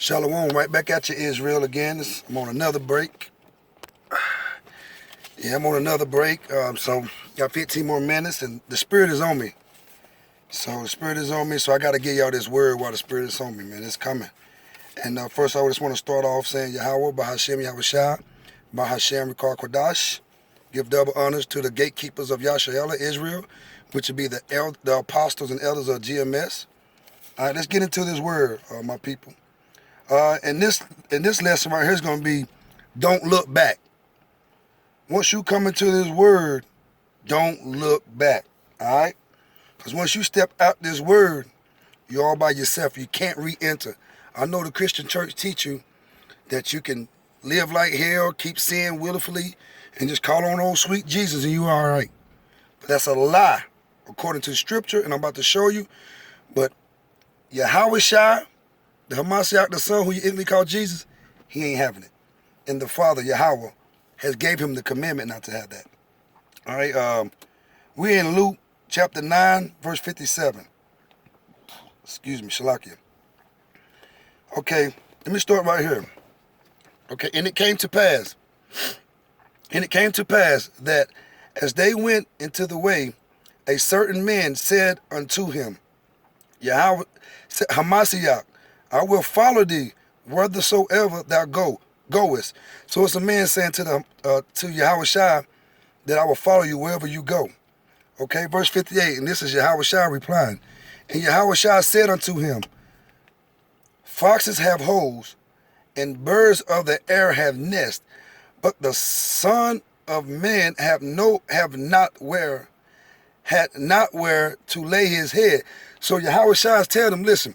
Shalom, right back at you, Israel, again. I'm on another break. Yeah, I'm on another break. So got 15 more minutes, and the Spirit is on me. So the Spirit is on me, so I got to give y'all this word while the Spirit is on me, man. It's coming. And first, I just want to start off saying Yahweh, Bahashem Yahushua, Bahashem Rikar Kodash. Give double honors to the gatekeepers of Yashaela, Israel, which would be the apostles and elders of GMS. All right, let's get into this word, my people. And this lesson right here is going to be, don't look back. Once you come into this word, don't look back. All right? Because once you step out this word, you're all by yourself. You can't re-enter. I know the Christian church teach you that you can live like hell, keep sinning willfully, and just call on old sweet Jesus and you are all right. But that's a lie, according to scripture, and I'm about to show you. But Yahweh Shai, the Hamashiach, the Son, who you instantly call Jesus, he ain't having it. And the Father, Yahweh, has gave him the commandment not to have that. All right, we're in Luke chapter 9, verse 57. Excuse me, Shalakia. Okay, let me start right here. Okay, and it came to pass that as they went into the way, a certain man said unto him, Yahweh, Hamashiach, I will follow thee whithersoever thou goest. So it's a man saying to Yahweh Shai that I will follow you wherever you go. Okay, verse 58, and this is Yahweh Shai replying. And Yahweh Shai said unto him, foxes have holes, and birds of the air have nests, but the Son of Man had not where to lay his head. So Yahweh Shai is telling him, listen,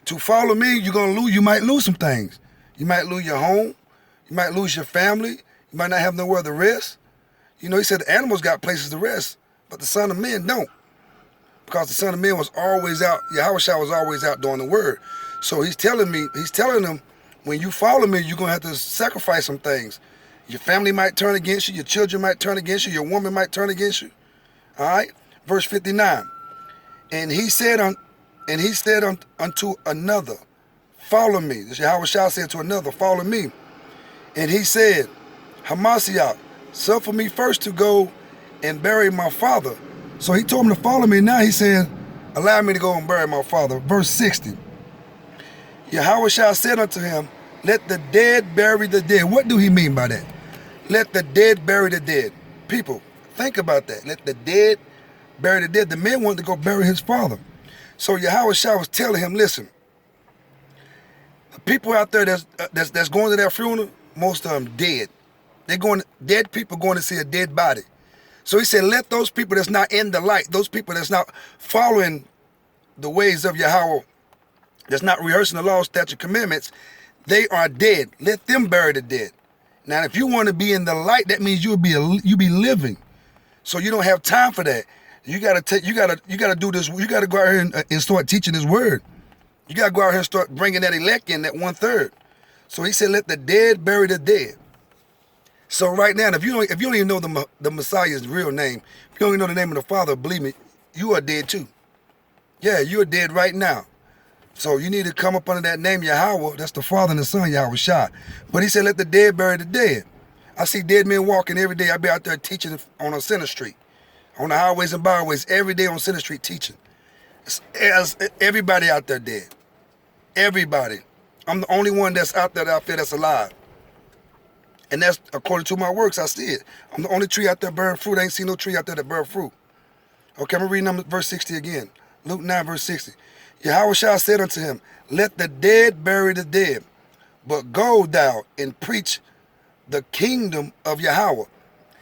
to follow me, you're gonna lose. You might lose some things. You might lose your home. You might lose your family. You might not have nowhere to rest. You know, he said the animals got places to rest, but the Son of Man don't. Because the Son of Man was always out. Yahweh Shai was always out doing the word. So he's telling them, when you follow me, you're gonna have to sacrifice some things. Your family might turn against you. Your children might turn against you. Your woman might turn against you. All right, verse 59. And he said unto another, follow me. This is Yahweh Shai said to another, follow me. And he said, Hamashiach, suffer me first to go and bury my father. So he told him to follow me. Now he said, allow me to go and bury my father. Verse 60. Yahweh Shai said unto him, let the dead bury the dead. What do he mean by that? Let the dead bury the dead. People, think about that. Let the dead bury the dead. The man wanted to go bury his father. So Yahweh Shai was telling him, listen, the people out there that's going to their funeral, most of them dead. Dead people going to see a dead body. So he said, let those people that's not in the light, those people that's not following the ways of Yahweh, that's not rehearsing the law, statute, commandments, they are dead. Let them bury the dead. Now, if you want to be in the light, that means you be living. So you don't have time for that. You gotta do this. You gotta go out here and start teaching His word. You gotta go out here and start bringing that elect in, that 1/3. So he said, let the dead bury the dead. So right now, if you don't even know the Messiah's real name, if you don't even know the name of the Father, believe me, you are dead too. Yeah, you are dead right now. So you need to come up under that name, Yahweh. That's the Father and the Son, Yahweh Shai. But he said, let the dead bury the dead. I see dead men walking every day. I be out there teaching on a Center Street, on the highways and byways, every day on Center Street teaching. Everybody out there dead. Everybody. I'm the only one that's out there that I feel that's alive. And that's according to my works, I see it. I'm the only tree out there bearing fruit. I ain't seen no tree out there that bear fruit. Okay, I'm going to read verse 60 again. Luke 9, verse 60. Yahweh Shai said unto him, let the dead bury the dead, but go thou and preach the kingdom of Yahweh.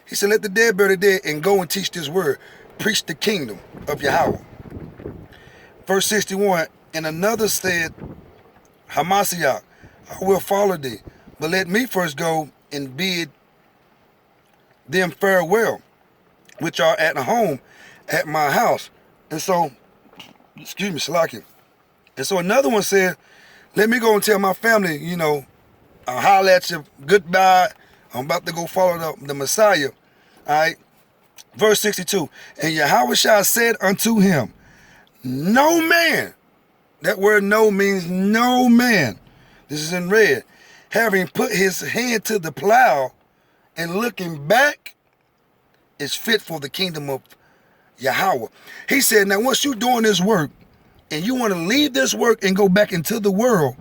He said, let the dead bury the dead and go and teach this word. Preach the kingdom of Yahweh. Verse 61, and another said, Hamashiach, I will follow thee, but let me first go and bid them farewell, which are at home at my house. And so, excuse me, Shalakia. And so another one said, let me go and tell my family, I'll holler at you, goodbye. I'm about to go follow the Messiah. All right. Verse 62. And Yahweh Shai said unto him, no man That word no means no man. This is in red. Having put his hand to the plow and looking back is fit for the kingdom of Yahweh. He said, now once you're doing this work and you want to leave this work and go back into the world,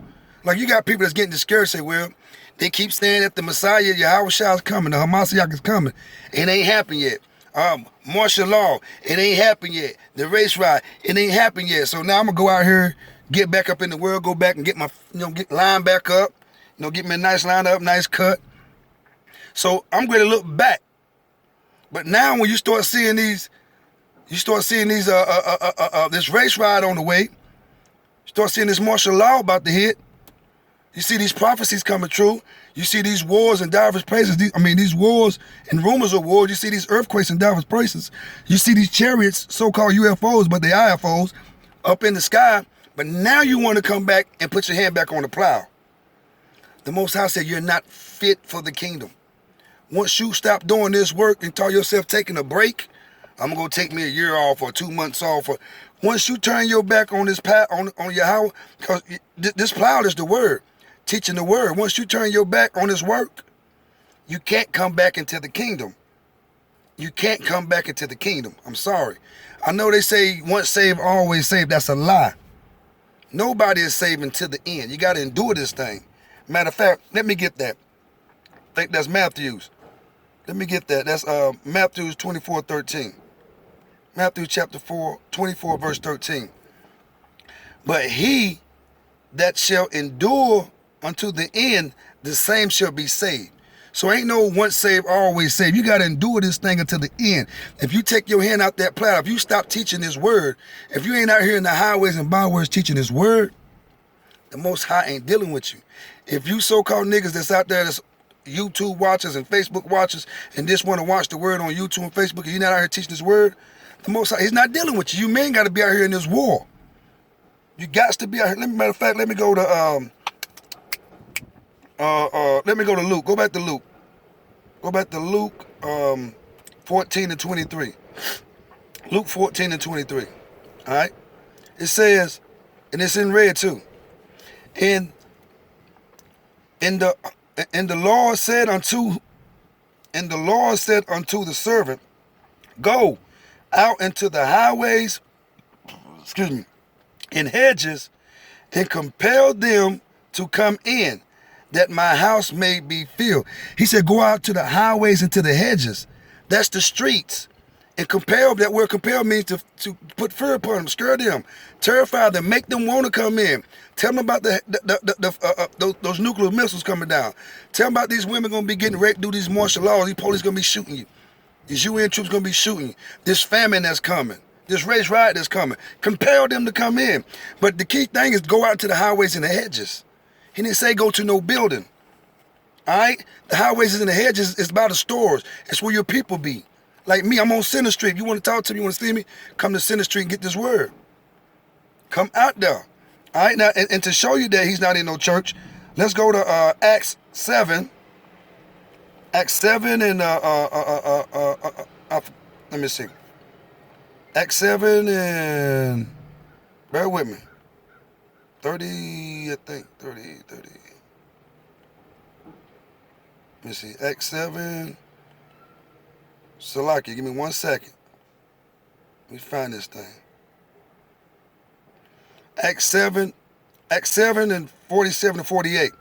like you got people that's getting discouraged, say, well, they keep saying that the Messiah, Yahweh Shah is coming, the Hamashiach is coming. It ain't happened yet. Martial law, it ain't happened yet. The race ride, it ain't happened yet. So now I'm gonna go out here, get back up in the world, go back and get my, get line back up, get me a nice line up, nice cut. So I'm going to look back. But now when you start seeing these, this race ride on the way, you start seeing this martial law about to hit. You see these prophecies coming true. You see these wars in diverse places. These wars and rumors of wars. You see these earthquakes in diverse places. You see these chariots, so-called UFOs, but they IFOs, up in the sky. But now you want to come back and put your hand back on the plow. The Most High said you're not fit for the kingdom. Once you stop doing this work and call yourself taking a break, I'm going to take me a year off or 2 months off. Once you turn your back on this on Yahweh, because this plow is the word, teaching the word. Once you turn your back on this work, you can't come back into the kingdom. You can't come back into the kingdom. I'm sorry. I know they say once saved, always saved. That's a lie. Nobody is saving to the end. You got to endure this thing. Matter of fact, let me get that. I think that's Matthew's. Let me get that. That's Matthew's 24:13. Matthew chapter 4, 24, verse 13. But he that shall endure unto the end, the same shall be saved. So ain't no once saved, always saved. You got to endure this thing until the end. If you take your hand out that plow, if you stop teaching this word, if you ain't out here in the highways and byways teaching this word, the Most High ain't dealing with you. If you so-called niggas that's out there that's YouTube watchers and Facebook watchers and just want to watch the word on YouTube and Facebook and you're not out here teaching this word, the Most High, he's not dealing with you. You men got to be out here in this war. You got to be out here. Matter of fact, let me go to Luke. Go back to Luke. Go back to Luke 14 and 23. Luke 14 and 23. All right. It says, and it's in red too. And the Lord said unto the servant, go out into the highways, and hedges, and compel them to come in, that my house may be filled. He said, go out to the highways and to the hedges. That's the streets. And compel, that word compel means to put fear upon them, scare them, terrify them, make them want to come in. Tell them about those nuclear missiles coming down. Tell them about these women going to be getting raped, do these martial laws. These police going to be shooting you. These UN troops going to be shooting you. This famine that's coming. This race riot that's coming. Compel them to come in. But the key thing is go out to the highways and the hedges. He didn't say go to no building. All right? The highways and the hedges is by the stores. It's where your people be. Like me, I'm on Center Street. If you want to talk to me, you want to see me, come to Center Street and get this word. Come out there. All right? Now, and to show you that he's not in no church, let's go to Acts 7. Acts 7 and, let me see. Acts 7 and, bear with me. 30, I think, 30. Let me see, Acts 7. Salaki, give me 1 second. Let me find this thing. Acts 7 and 47 to 48.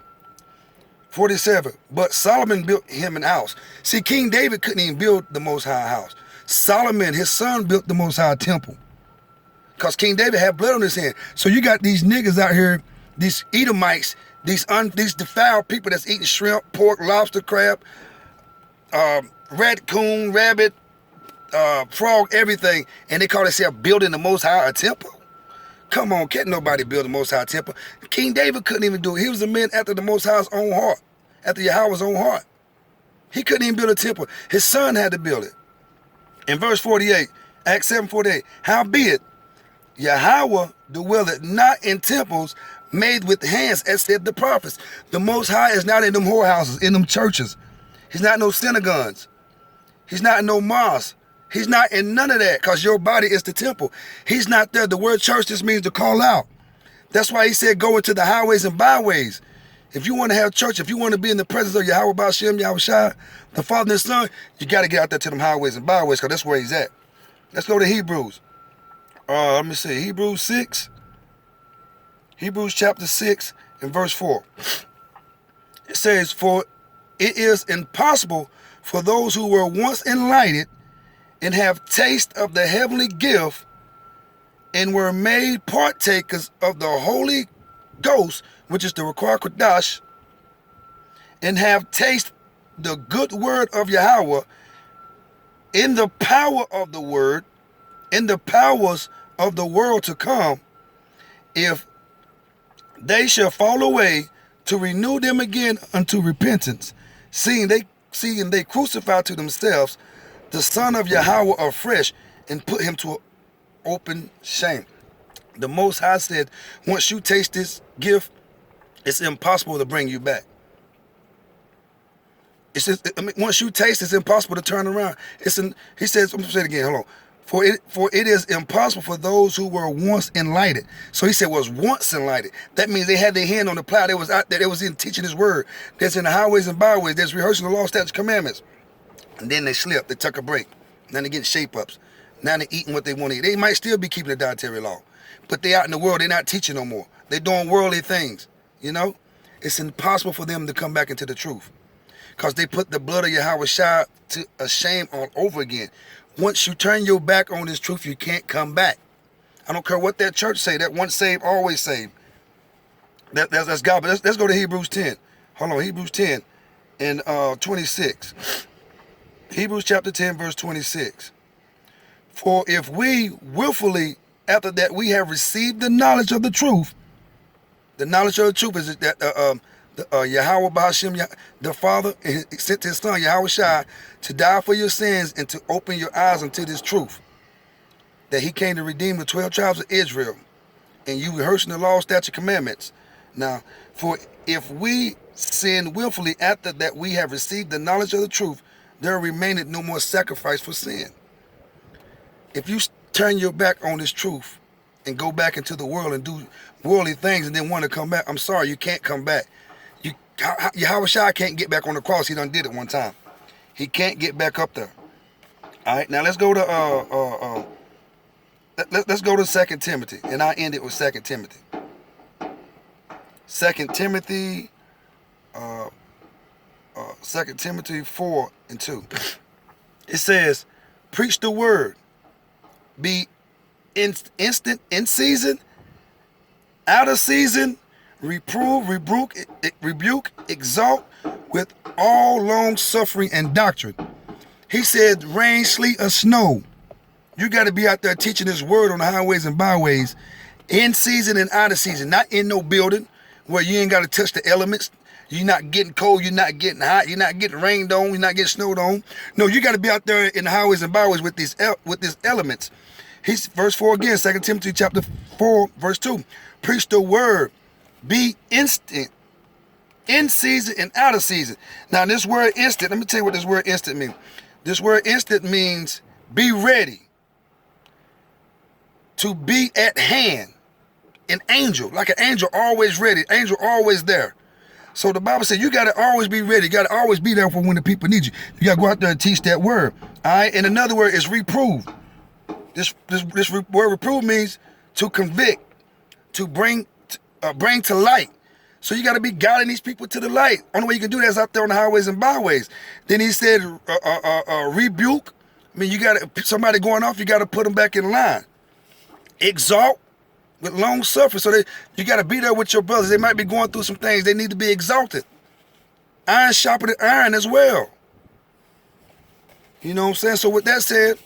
47, but Solomon built him an house. See, King David couldn't even build the Most High house. Solomon, his son, built the Most High temple. Because King David had blood on his hand. So you got these niggas out here, these Edomites, these defiled people that's eating shrimp, pork, lobster, crab, raccoon, rabbit, frog, everything. And they call themselves building the Most High a temple. Come on, can't nobody build the Most High temple. King David couldn't even do it. He was a man after the Most High's own heart, after Yahweh's own heart. He couldn't even build a temple. His son had to build it. In verse 48, Acts 7:48, howbeit, Yahweh dwelleth not in temples made with hands, as said the prophets. The Most High is not in them whorehouses, in them churches. He's not in no synagogues. He's not in no mosques. He's not in none of that, because your body is the temple. He's not there. The word church just means to call out. That's why he said go into the highways and byways. If you want to have church, if you want to be in the presence of Yahweh Ba'ashem, Yahweh Shai, the Father and the Son, you got to get out there to them highways and byways, because that's where he's at. Let's go to Hebrews. Let me see. Hebrews 6. Hebrews chapter 6 and verse 4. It says, for it is impossible for those who were once enlightened and have taste of the heavenly gift and were made partakers of the Holy Ghost, which is the Ruach Kodesh, and have tasted the good word of Yahweh in the power of the word, in the powers of the world to come, if they shall fall away, to renew them again unto repentance, seeing they crucify to themselves the Son of Yahweh afresh, and put him to open shame. The Most High said, once you taste this gift, it's impossible to bring you back. It's just, once you taste, it's impossible to turn around. He says, I'm going to say it again, hold on. For it is impossible for those who were once enlightened. So he said was once enlightened. That means they had their hand on the plow. They was out there. They was in teaching his word. That's in the highways and byways. That's rehearsing the law, statutes, commandments. And then they slipped. They took a break. Now they getting shape-ups. Now they're eating what they want to eat. They might still be keeping the dietary law. But they out in the world. They're not teaching no more. They're doing worldly things. You know? It's impossible for them to come back into the truth. Because they put the blood of Yahweh Shai to a shame all over again. Once you turn your back on this truth, you can't come back. I don't care what that church say. That once saved, always saved. That's God. But let's go to Hebrews 10. Hold on, Hebrews 10 and 26. Hebrews chapter 10, verse 26. For if we willfully, after that we have received the knowledge of the truth is that Yahweh Ba'ashem, the Father, sent his Son, Yahweh Shai, to die for your sins and to open your eyes unto this truth, that he came to redeem the 12 tribes of Israel, and you rehearsing the law, statute, commandments. Now, for if we sin willfully after that we have received the knowledge of the truth, there remaineth no more sacrifice for sin. If you turn your back on this truth and go back into the world and do worldly things and then want to come back, I'm sorry, you can't come back. Yahweh Shai can't get back on the cross. He done did it one time. He can't get back up there. All right, now let's go to let's go to 2 Timothy, and I end it with 2 Timothy. 2 Timothy, 2 Timothy 4 and 2. It says, preach the word, be instant in season, out of season, reprove, rebuke, exalt with all long suffering and doctrine. He said, rain, sleet, or snow. You got to be out there teaching this word on the highways and byways, in season and out of season, not in no building where you ain't got to touch the elements. You're not getting cold, you're not getting hot, you're not getting rained on, you're not getting snowed on. No, you got to be out there in the highways and byways with these elements. He's verse 4 again, 2 Timothy chapter 4, verse 2. Preach the word. Be instant, in season and out of season. Now this word instant, let me tell you what this word instant means. This word instant means be ready, to be at hand. An angel, like an angel, always ready. Angel always there. So the Bible says you got to always be ready. You got to always be there for when the people need you. You got to go out there and teach that word. All right. And another word is reprove. This word reprove means to convict, to bring to light. So you got to be guiding these people to the light. Only way you can do that is out there on the highways and byways. Then he said, rebuke. I mean, you got to, somebody going off, you got to put them back in line. Exalt with long suffering. So you got to be there with your brothers. They might be going through some things. They need to be exalted. Iron sharpened iron as well. You know what I'm saying? So with that said,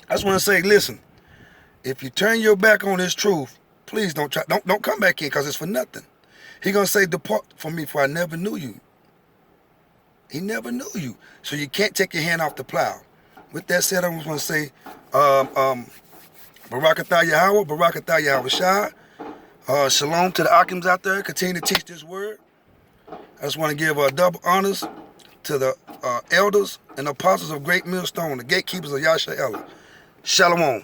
I just want to say, listen, if you turn your back on this truth, please don't come back in, because it's for nothing. He gonna say, depart from me, for I never knew you. He never knew you. So you can't take your hand off the plow. With that said, I just want to say, Barakatah Yahweh, Barakatah Yahweh Shai. Shalom to the Akims out there. Continue to teach this word. I just want to give double honors to the elders and apostles of Great Millstone, the gatekeepers of Yasha Ella. Shalom.